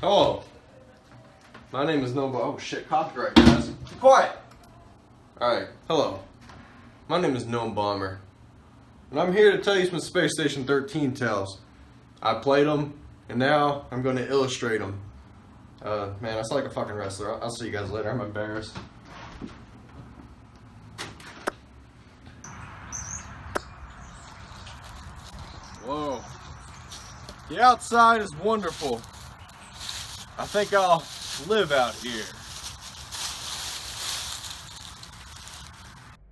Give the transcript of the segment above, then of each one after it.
Hello. My name is Gnome Bomber. Oh shit, copyright, guys. Be quiet! Alright, hello. My name is Gnome Bomber. And I'm here to tell you some Space Station 13 tales. I played them, and now I'm going to illustrate them. Man, I sound like a fucking wrestler. I'll see you guys later. I'm embarrassed. Whoa. The outside is wonderful. I think I'll live out here.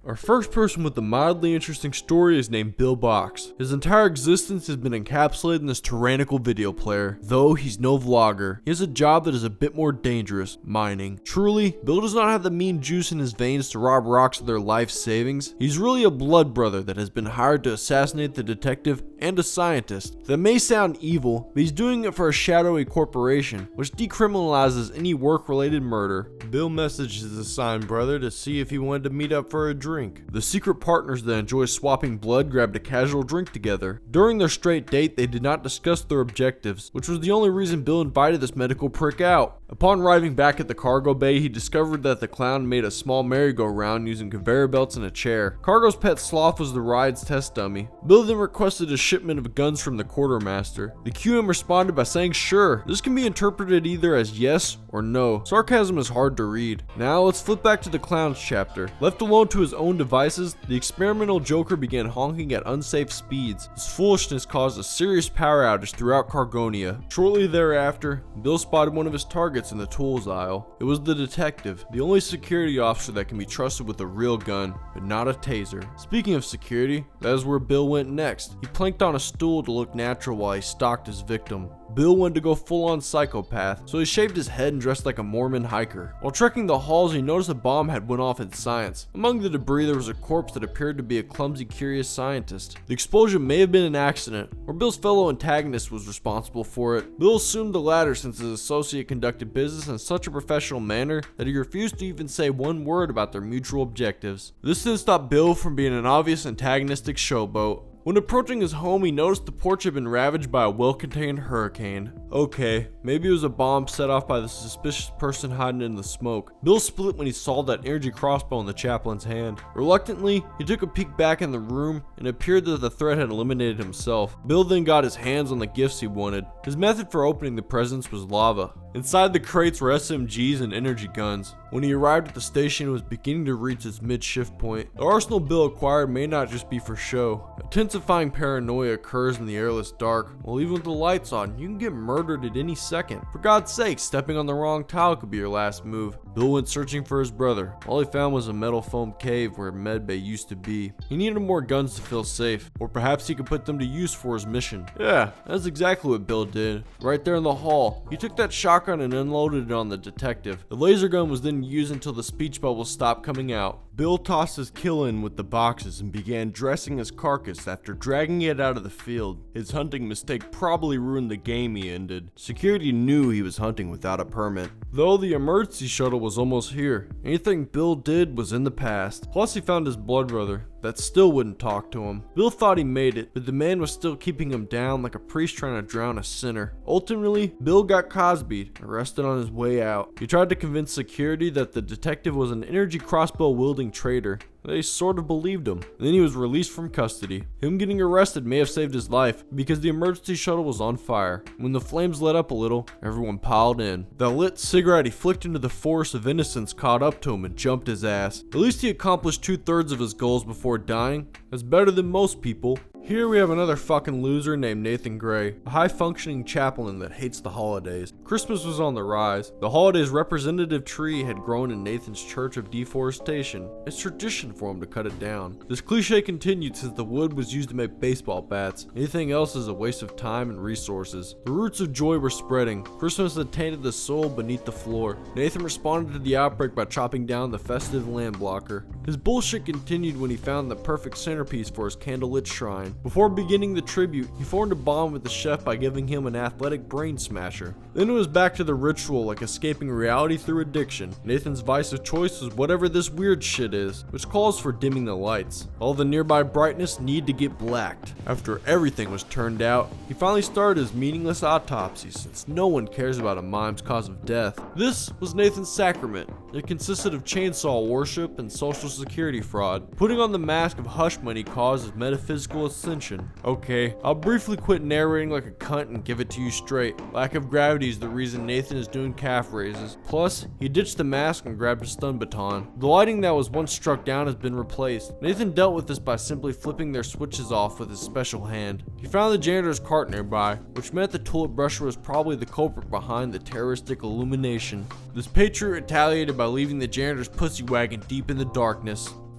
Our first person with a mildly interesting story is named Bill Box. His entire existence has been encapsulated in this tyrannical video player. Though he's no vlogger, he has a job that is a bit more dangerous: mining. Truly, Bill does not have the mean juice in his veins to rob rocks of their life savings. He's really a blood brother that has been hired to assassinate the detective and a scientist. That may sound evil, but he's doing it for a shadowy corporation, which decriminalizes any work-related murder. Bill messages his assigned brother to see if he wanted to meet up for a drink. The secret partners that enjoy swapping blood grabbed a casual drink together. During their straight date, they did not discuss their objectives, which was the only reason Bill invited this medical prick out. Upon arriving back at the cargo bay, he discovered that the clown made a small merry-go-round using conveyor belts and a chair. Cargo's pet sloth was the ride's test dummy. Bill then requested a shipment of guns from the quartermaster. The QM responded by saying sure. This can be interpreted either as yes or no. Sarcasm is hard to read. Now let's flip back to the clown's chapter. Left alone to his own devices, the experimental Joker began honking at unsafe speeds. His foolishness caused a serious power outage throughout Cargonia. Shortly thereafter, Bill spotted one of his targets in the tools aisle. It was the detective, the only security officer that can be trusted with a real gun, but not a taser. Speaking of security, that is where Bill went next. He planked on a stool to look natural while he stalked his victim. Bill wanted to go full-on psychopath, so he shaved his head and dressed like a Mormon hiker. While trekking the halls, he noticed a bomb had went off in science. Among the debris, there was a corpse that appeared to be a clumsy, curious scientist. The explosion may have been an accident, or Bill's fellow antagonist was responsible for it. Bill assumed the latter since his associate conducted business in such a professional manner that he refused to even say one word about their mutual objectives. This didn't stop Bill from being an obvious antagonistic showboat. When approaching his home, he noticed the porch had been ravaged by a well-contained hurricane. Okay, maybe it was a bomb set off by the suspicious person hiding in the smoke. Bill split when he saw that energy crossbow in the chaplain's hand. Reluctantly, he took a peek back in the room and it appeared that the threat had eliminated himself. Bill then got his hands on the gifts he wanted. His method for opening the presents was lava. Inside the crates were SMGs and energy guns. When he arrived at the station, it was beginning to reach its mid-shift point. The arsenal Bill acquired may not just be for show. Intensifying paranoia occurs in the airless dark. Well, even with the lights on, you can get murdered at any second. For God's sake, stepping on the wrong tile could be your last move. Bill went searching for his brother. All he found was a metal foam cave where medbay used to be. He needed more guns to feel safe, or perhaps he could put them to use for his mission. Yeah, that's exactly what Bill did. Right there in the hall, he took that shotgun and unloaded it on the detective. The laser gun was then used until the speech bubbles stopped coming out. Bill tossed his kill in with the boxes and began dressing his carcass after dragging it out of the field. His hunting mistake probably ruined the game he ended. Security knew he was hunting without a permit. Though the emergency shuttle was almost here, anything Bill did was in the past. Plus he found his blood brother that still wouldn't talk to him. Bill thought he made it, but the man was still keeping him down like a priest trying to drown a sinner. Ultimately, Bill got Cosby'd, arrested on his way out. He tried to convince security that the detective was an energy crossbow wielding traitor. They sort of believed him. And then he was released from custody. Him getting arrested may have saved his life because the emergency shuttle was on fire. When the flames let up a little, everyone piled in. The lit cigarette he flicked into the forest of innocence caught up to him and jumped his ass. At least he accomplished 2/3 of his goals before dying. That's better than most people. Here we have another fucking loser named Nathan Gray, a high-functioning chaplain that hates the holidays. Christmas was on the rise. The holidays' representative tree had grown in Nathan's church of deforestation. It's tradition for him to cut it down. This cliche continued since the wood was used to make baseball bats. Anything else is a waste of time and resources. The roots of joy were spreading. Christmas had tainted the soil beneath the floor. Nathan responded to the outbreak by chopping down the festive land blocker. His bullshit continued when he found the perfect centerpiece for his candlelit shrine. Before beginning the tribute, he formed a bond with the chef by giving him an athletic brain smasher. Then it was back to the ritual, like escaping reality through addiction. Nathan's vice of choice was whatever this weird shit is, which calls for dimming the lights. All the nearby brightness needed to get blacked. After everything was turned out, he finally started his meaningless autopsy, since no one cares about a mime's cause of death. This was Nathan's sacrament. It consisted of chainsaw worship and social security fraud. Putting on the mask of hush money causes metaphysical ascension. Okay, I'll briefly quit narrating like a cunt and give it to you straight. Lack of gravity is the reason Nathan is doing calf raises. Plus, he ditched the mask and grabbed a stun baton. The lighting that was once struck down has been replaced. Nathan dealt with this by simply flipping their switches off with his special hand. He found the janitor's cart nearby, which meant the toilet brusher was probably the culprit behind the terroristic illumination. This patriot retaliated by leaving the janitor's pussy wagon deep in the darkness.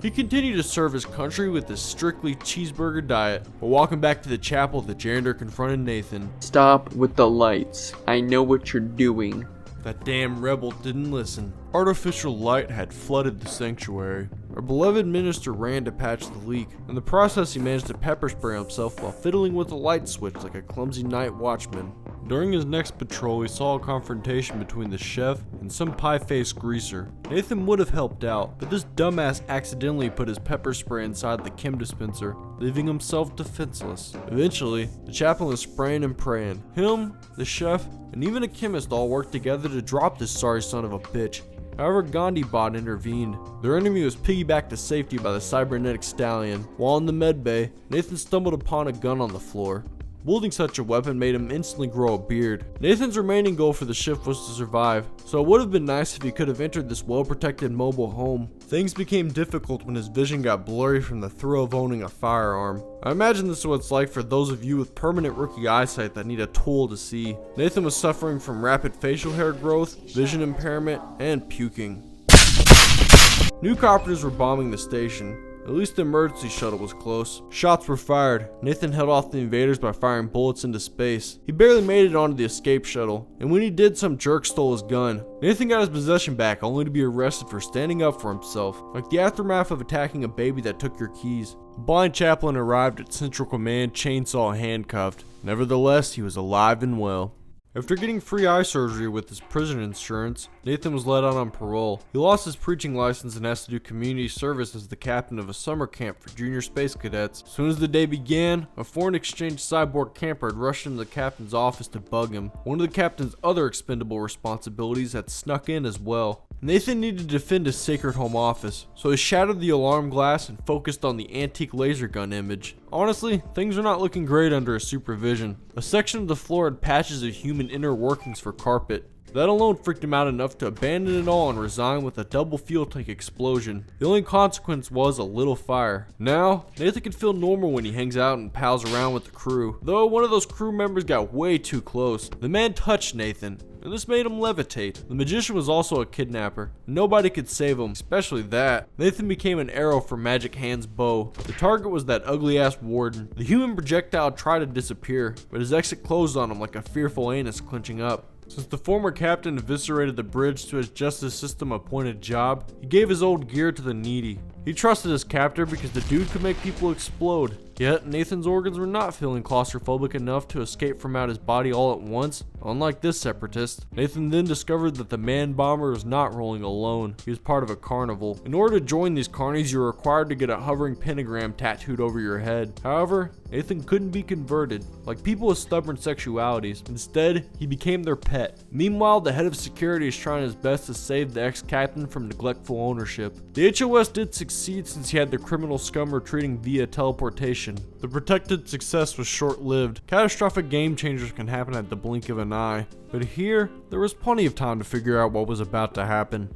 He continued to serve his country with his strictly cheeseburger diet. While walking back to the chapel, the janitor confronted Nathan. Stop with the lights. I know what you're doing. That damn rebel didn't listen. Artificial light had flooded the sanctuary. Our beloved minister ran to patch the leak. In the process, he managed to pepper spray himself while fiddling with the light switch like a clumsy night watchman. During his next patrol, he saw a confrontation between the chef and some pie-faced greaser. Nathan would have helped out, but this dumbass accidentally put his pepper spray inside the chem dispenser, leaving himself defenseless. Eventually, the chaplain was spraying and praying. Him, the chef, and even a chemist all worked together to drop this sorry son of a bitch. However, Gandhi bot intervened. Their enemy was piggybacked to safety by the cybernetic stallion. While in the medbay, Nathan stumbled upon a gun on the floor. Wielding such a weapon made him instantly grow a beard. Nathan's remaining goal for the shift was to survive, so it would have been nice if he could have entered this well-protected mobile home. Things became difficult when his vision got blurry from the thrill of owning a firearm. I imagine this is what it's like for those of you with permanent rookie eyesight that need a tool to see. Nathan was suffering from rapid facial hair growth, vision impairment, and puking. New copters were bombing the station. At least the emergency shuttle was close. Shots were fired. Nathan held off the invaders by firing bullets into space. He barely made it onto the escape shuttle, and when he did, some jerk stole his gun. Nathan got his possession back, only to be arrested for standing up for himself, like the aftermath of attacking a baby that took your keys. A blind chaplain arrived at Central Command, chainsaw handcuffed. Nevertheless, he was alive and well. After getting free eye surgery with his prison insurance, Nathan was let out on parole. He lost his preaching license and has to do community service as the captain of a summer camp for junior space cadets. As soon as the day began, a foreign exchange cyborg camper had rushed into the captain's office to bug him. One of the captain's other expendable responsibilities had snuck in as well. Nathan needed to defend his sacred home office, so he shattered the alarm glass and focused on the antique laser gun image. Honestly, things are not looking great under his supervision. A section of the floor had patches of human inner workings for carpet. That alone freaked him out enough to abandon it all and resign with a double fuel tank explosion. The only consequence was a little fire. Now, Nathan can feel normal when he hangs out and pals around with the crew. Though one of those crew members got way too close. The man touched Nathan, and this made him levitate. The magician was also a kidnapper. Nobody could save him, especially that. Nathan became an arrow for Magic Hand's bow. The target was that ugly ass warden. The human projectile tried to disappear, but his exit closed on him like a fearful anus clenching up. Since the former captain eviscerated the bridge to his justice system appointed job, he gave his old gear to the needy. He trusted his captor because the dude could make people explode. Yet, Nathan's organs were not feeling claustrophobic enough to escape from out his body all at once, unlike this separatist. Nathan then discovered that the man bomber was not rolling alone. He was part of a carnival. In order to join these carnies, you were required to get a hovering pentagram tattooed over your head. However, Nathan couldn't be converted, like people with stubborn sexualities. Instead, he became their pet. Meanwhile, the head of security is trying his best to save the ex-captain from neglectful ownership. The HOS did succeed since he had the criminal scum retreating via teleportation. The protected success was short-lived. Catastrophic game changers can happen at the blink of an eye. But here, there was plenty of time to figure out what was about to happen.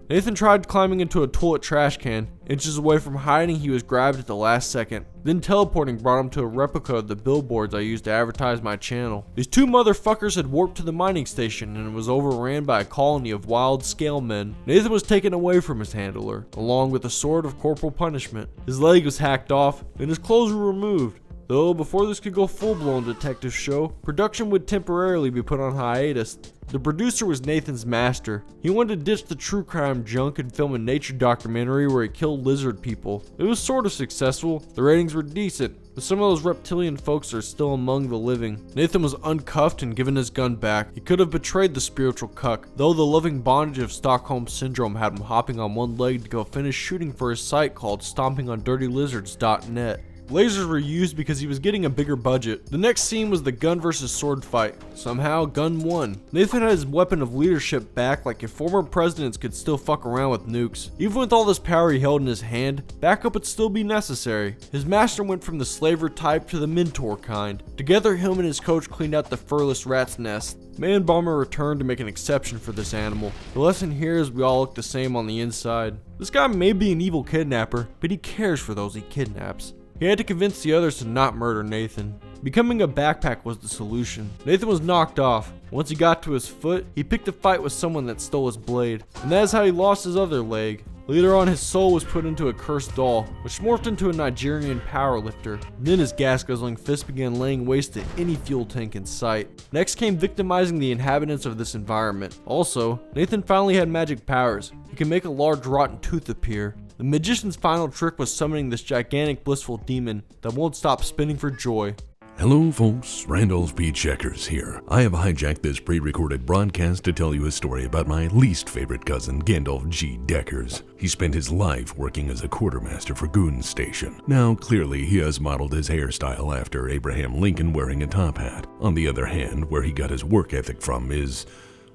Nathan tried climbing into a toilet trash can. Inches away from hiding, he was grabbed at the last second. Then teleporting brought him to a replica of the billboards I used to advertise my channel. These two motherfuckers had warped to the mining station and was overran by a colony of wild scale men. Nathan was taken away from his handler, along with a sword of corporal punishment. His leg was hacked off, and his clothes were removed. Though before this could go full-blown detective show, production would temporarily be put on hiatus. The producer was Nathan's master. He wanted to ditch the true crime junk and film a nature documentary where he killed lizard people. It was sort of successful, the ratings were decent, but some of those reptilian folks are still among the living. Nathan was uncuffed and given his gun back. He could have betrayed the spiritual cuck, though the loving bondage of Stockholm Syndrome had him hopping on one leg to go finish shooting for a site called stompingondirtylizards.net. Lasers were used because he was getting a bigger budget. The next scene was the gun versus sword fight. Somehow, gun won. Nathan had his weapon of leadership back like if former presidents could still fuck around with nukes. Even with all this power he held in his hand, backup would still be necessary. His master went from the slaver type to the mentor kind. Together, him and his coach cleaned out the furless rat's nest. Man Bomber returned to make an exception for this animal. The lesson here is we all look the same on the inside. This guy may be an evil kidnapper, but he cares for those he kidnaps. He had to convince the others to not murder Nathan. Becoming a backpack was the solution. Nathan was knocked off. Once he got to his foot, he picked a fight with someone that stole his blade. And that is how he lost his other leg. Later on, his soul was put into a cursed doll, which morphed into a Nigerian powerlifter. Then his gas-guzzling fist began laying waste to any fuel tank in sight. Next came victimizing the inhabitants of this environment. Also, Nathan finally had magic powers. He could make a large rotten tooth appear. The magician's final trick was summoning this gigantic blissful demon that won't stop spinning for joy. Hello folks, Randolph P. Checkers here. I have hijacked this pre-recorded broadcast to tell you a story about my least favorite cousin, Gandalf G. Deckers. He spent his life working as a quartermaster for Goon Station. Now, clearly he has modeled his hairstyle after Abraham Lincoln wearing a top hat. On the other hand, where he got his work ethic from is,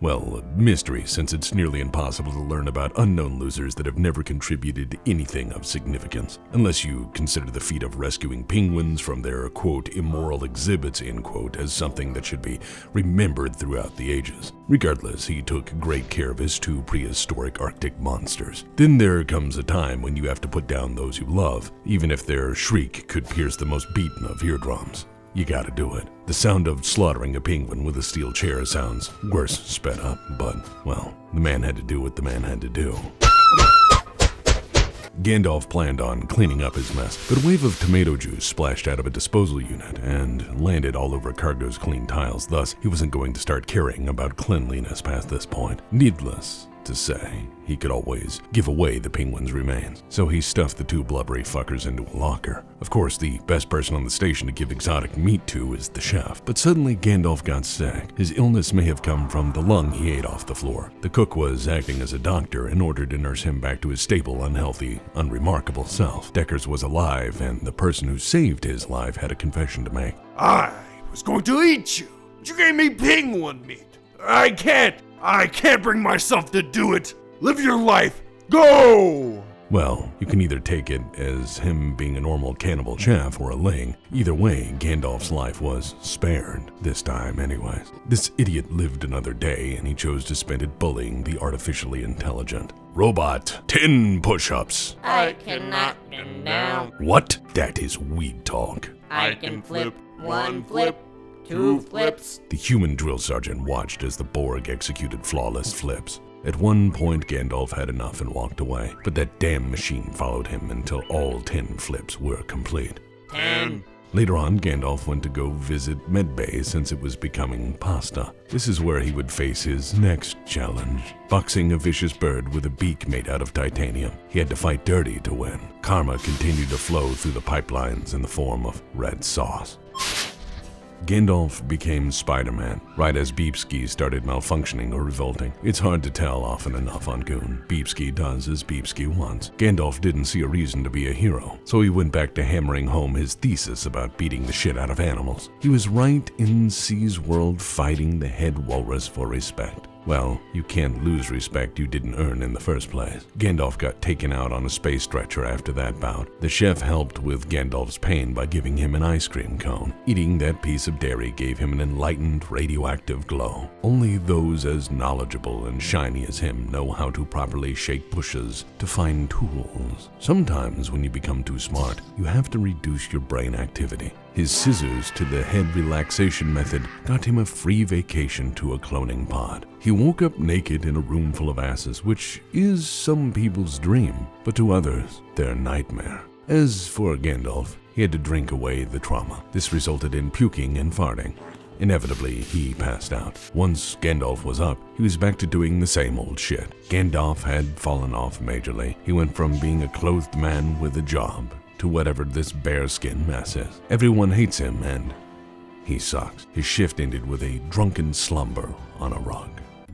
well, a mystery, since it's nearly impossible to learn about unknown losers that have never contributed anything of significance, unless you consider the feat of rescuing penguins from their, quote, immoral exhibits, end quote, as something that should be remembered throughout the ages. Regardless, he took great care of his two prehistoric Arctic monsters. Then there comes a time when you have to put down those you love, even if their shriek could pierce the most beaten of eardrums. You gotta do it. The sound of slaughtering a penguin with a steel chair sounds worse sped up, but, well, the man had to do what the man had to do. Gandalf planned on cleaning up his mess, but a wave of tomato juice splashed out of a disposal unit and landed all over Cargo's clean tiles. Thus, he wasn't going to start caring about cleanliness past this point. Needless to say, he could always give away the penguin's remains, so he stuffed the two blubbery fuckers into a locker. Of course, the best person on the station to give exotic meat to is the chef, but suddenly Gandalf got sick. His illness may have come from the lung he ate off the floor. The cook was acting as a doctor in order to nurse him back to his stable, unhealthy, unremarkable self. Deckers was alive, and the person who saved his life had a confession to make. I was going to eat you, but you gave me penguin meat. I can't bring myself to do it. Live your life. Go! Well, you can either take it as him being a normal cannibal chef or a ling. Either way, Gandalf's life was spared, this time anyways. This idiot lived another day, and he chose to spend it bullying the artificially intelligent. Robot, 10 push-ups. I cannot bend down. What? That is weed talk. I can flip one flip, two flips. The human drill sergeant watched as the Borg executed flawless flips. At one point, Gandalf had enough and walked away, but that damn machine followed him until all 10 flips were complete. 10. Later on, Gandalf went to go visit Medbay since it was becoming pasta. This is where he would face his next challenge, boxing a vicious bird with a beak made out of titanium. He had to fight dirty to win. Karma continued to flow through the pipelines in the form of red sauce. Gandalf became Spider-Man, right as Beepski started malfunctioning or revolting. It's hard to tell often enough on Goon. Beepski does as Beepski wants. Gandalf didn't see a reason to be a hero, so he went back to hammering home his thesis about beating the shit out of animals. He was right in C's world fighting the head walrus for respect. Well, you can't lose respect you didn't earn in the first place. Gandalf got taken out on a space stretcher after that bout. The chef helped with Gandalf's pain by giving him an ice cream cone. Eating that piece of dairy gave him an enlightened, radioactive glow. Only those as knowledgeable and shiny as him know how to properly shake bushes to find tools. Sometimes when you become too smart, you have to reduce your brain activity. His scissors to the head relaxation method got him a free vacation to a cloning pod. He woke up naked in a room full of asses, which is some people's dream, but to others, their nightmare. As for Gandalf, He had to drink away the trauma. This resulted in puking and farting. Inevitably, he passed out. Once Gandalf was up, he was back to doing the same old shit. Gandalf had fallen off majorly. He went from being a clothed man with a job to whatever this bearskin mess is. Everyone hates him and he sucks. His shift ended with a drunken slumber on a rug.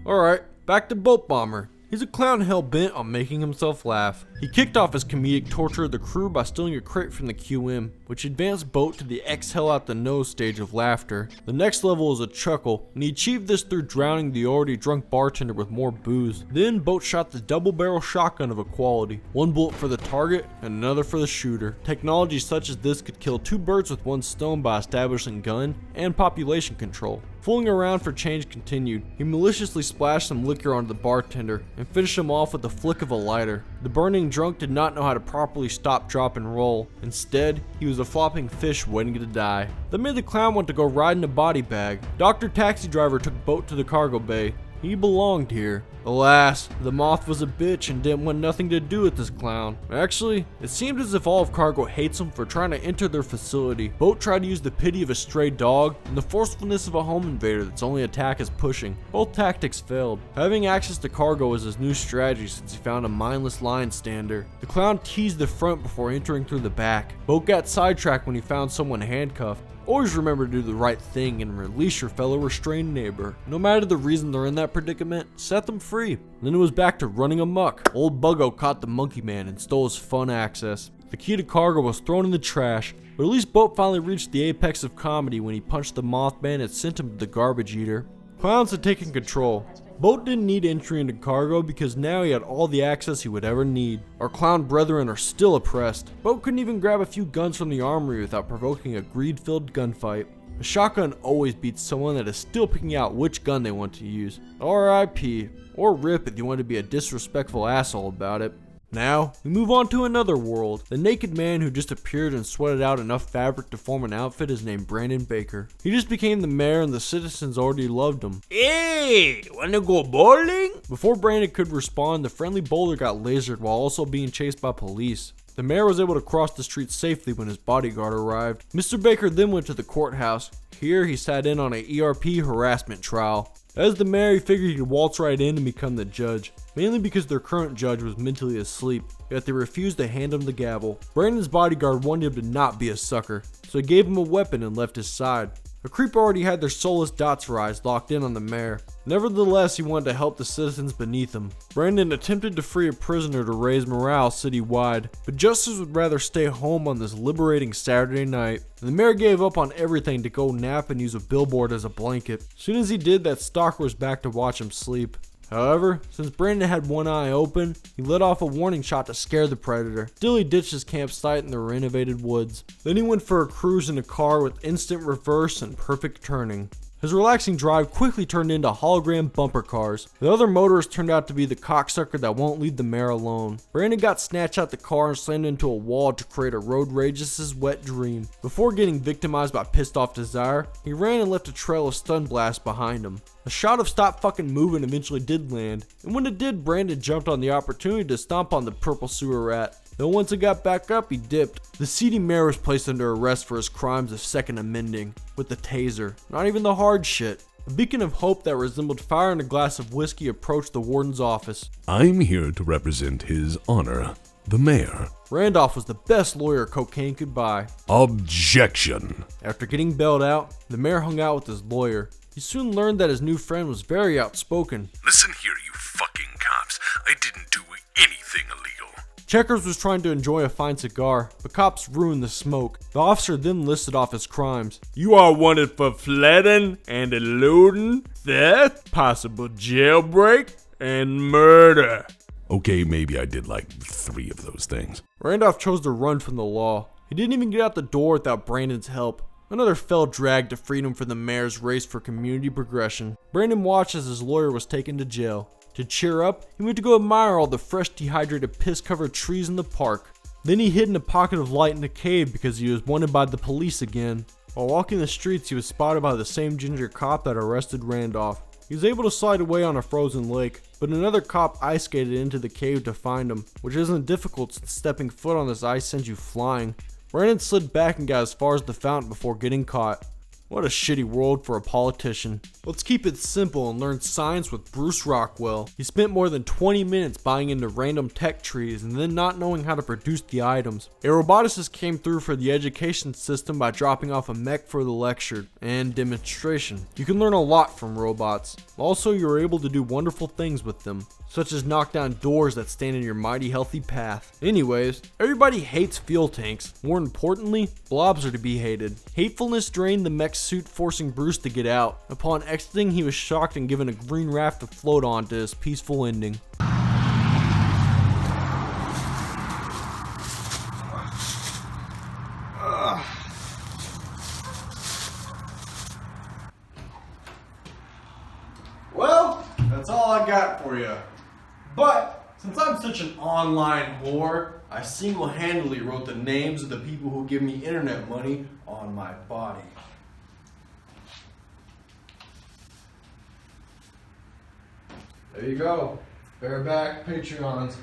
Alright, back to Boat Bomber. He's a clown hell-bent on making himself laugh. He kicked off his comedic torture of the crew by stealing a crate from the QM, which advanced Boat to the exhale out the nose stage of laughter. The next level is a chuckle, and he achieved this through drowning the already drunk bartender with more booze. Then Boat shot the double-barrel shotgun of equality. One bullet for the target, and another for the shooter. Technology such as this could kill 2 birds with 1 stone by establishing gun and population control. Fooling around for change continued. He maliciously splashed some liquor onto the bartender and finished him off with the flick of a lighter. The burning drunk did not know how to properly stop, drop, and roll. Instead, he was a flopping fish waiting to die. That made the clown want to go ride in a body bag. Dr. Taxi Driver took Boat to the cargo bay. He belonged here. Alas, the moth was a bitch and didn't want nothing to do with this clown. Actually, it seemed as if all of cargo hates him for trying to enter their facility. Boat tried to use the pity of a stray dog and the forcefulness of a home invader that's only attack is pushing. Both tactics failed. Having access to cargo was his new strategy since he found a mindless lion stander. The clown teased the front before entering through the back. Boat got sidetracked when he found someone handcuffed. Always remember to do the right thing and release your fellow restrained neighbor. No matter the reason they're in that predicament, set them free. Then it was back to running amok. Old Buggo caught the monkey man and stole his fun access. The key to cargo was thrown in the trash, but at least Boat finally reached the apex of comedy when he punched the Mothman and sent him to the garbage eater. Clowns had taken control. Boat didn't need entry into cargo because now he had all the access he would ever need. Our clown brethren are still oppressed. Boat couldn't even grab a few guns from the armory without provoking a greed-filled gunfight. A shotgun always beats someone that is still picking out which gun they want to use. RIP, or RIP if you want to be a disrespectful asshole about it. Now, we move on to another world. The naked man who just appeared and sweated out enough fabric to form an outfit is named Brandon Baker. He just became the mayor and the citizens already loved him. Hey, wanna go bowling? Before Brandon could respond, the friendly bowler got lasered while also being chased by police. The mayor was able to cross the street safely when his bodyguard arrived. Mr. Baker then went to the courthouse. Here he sat in on an ERP harassment trial. As the mayor, he figured he'd waltz right in and become the judge, mainly because their current judge was mentally asleep, yet they refused to hand him the gavel. Brandon's bodyguard wanted him to not be a sucker, so he gave him a weapon and left his side. A creep already had their soulless dots eyes locked in on the mayor. Nevertheless, he wanted to help the citizens beneath him. Brandon attempted to free a prisoner to raise morale citywide, but justice would rather stay home on this liberating Saturday night. The mayor gave up on everything to go nap and use a billboard as a blanket. As soon as he did, that stalker was back to watch him sleep. However, since Brandon had one eye open, he let off a warning shot to scare the predator. Still, he ditched his campsite in the renovated woods. Then he went for a cruise in a car with instant reverse and perfect turning. His relaxing drive quickly turned into hologram bumper cars. The other motorist turned out to be the cocksucker that won't leave the mayor alone. Brandon got snatched out the car and slammed into a wall to create a road rage's wet dream. Before getting victimized by pissed off desire, he ran and left a trail of stun blasts behind him. A shot of stop fucking moving eventually did land, and when it did, Brandon jumped on the opportunity to stomp on the purple sewer rat. Though once it got back up, he dipped. The seedy mayor was placed under arrest for his crimes of second amending, with the taser. Not even the hard shit. A beacon of hope that resembled fire in a glass of whiskey approached the warden's office. I'm here to represent His Honor, the Mayor. Randolph was the best lawyer cocaine could buy. Objection. After getting bailed out, the mayor hung out with his lawyer. He soon learned that his new friend was very outspoken. Listen here, you fucking cops. I didn't do anything illegal. Checkers was trying to enjoy a fine cigar, but cops ruined the smoke. The officer then listed off his crimes. You are wanted for flooding and eluding, theft, possible jailbreak, and murder. Okay, maybe I did like 3 of those things. Randolph chose to run from the law. He didn't even get out the door without Brandon's help. Another fell drag to freedom for the mayor's race for community progression. Brandon watched as his lawyer was taken to jail. To cheer up, he went to go admire all the fresh dehydrated piss-covered trees in the park. Then he hid in a pocket of light in a cave because he was wanted by the police again. While walking the streets, he was spotted by the same ginger cop that arrested Randolph. He was able to slide away on a frozen lake, but another cop ice skated into the cave to find him, which isn't difficult since stepping foot on this ice sends you flying. Brandon slid back and got as far as the fountain before getting caught. What a shitty world for a politician. Let's keep it simple and learn science with Bruce Rockwell. He spent more than 20 minutes buying into random tech trees and then not knowing how to produce the items. A roboticist came through for the education system by dropping off a mech for the lecture and demonstration. You can learn a lot from robots. Also, you're able to do wonderful things with them, such as knock down doors that stand in your mighty healthy path. Anyways, everybody hates fuel tanks. More importantly, blobs are to be hated. Hatefulness drained the mech's suit, forcing Bruce to get out. Upon exiting, he was shocked and given a green raft to float on to his peaceful ending. Well, that's all I got for you. But since I'm such an online whore, I single-handedly wrote the names of the people who give me internet money on my body. There you go. Bareback Patreons.